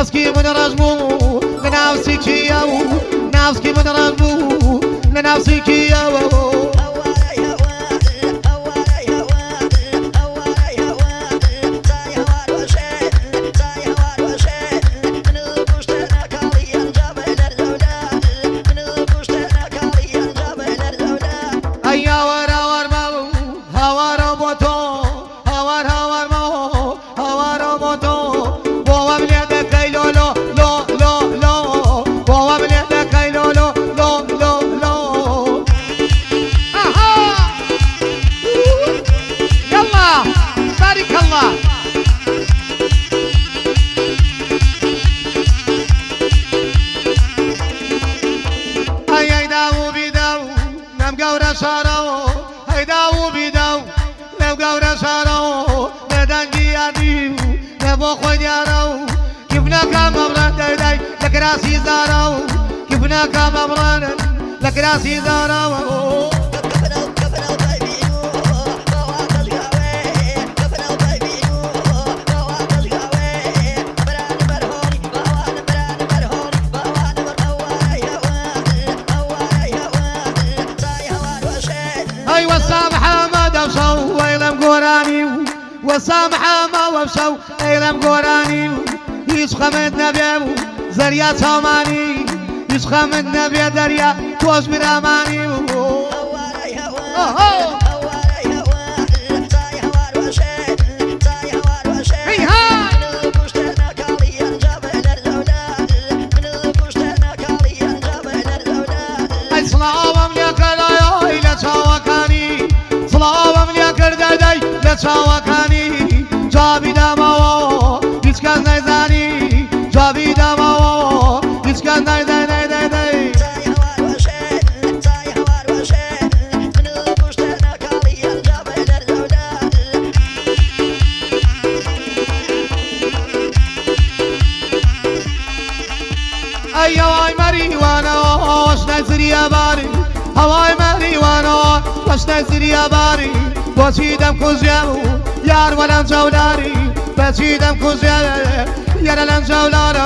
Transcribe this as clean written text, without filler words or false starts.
ناسكي من رجمو لنفسي كيو ناسكي من رجمو لنفسي كيو لكراسي زارو كيفنا كمبرانا لكراسي زارو اي وسامحه ما دوشوا ويلم قراني وسامحه ما وبشوا ويلم قراني يسخمت نبيبو زريا تماني يسخمت نبي دريا توش براماني صلاوم لكرداي لتشاوكاني صلاوم لكرداي لتشاوكاني جابي دماو يسكن نزاني جابي دماو يسكن نزاني اي هواي مريوانا واش نزري يا باري هواي مريوانا واش نزري يا باري بسيدم كوزيامو يار ولن جولاري بسيدم كوزيامو يار ولن جولاري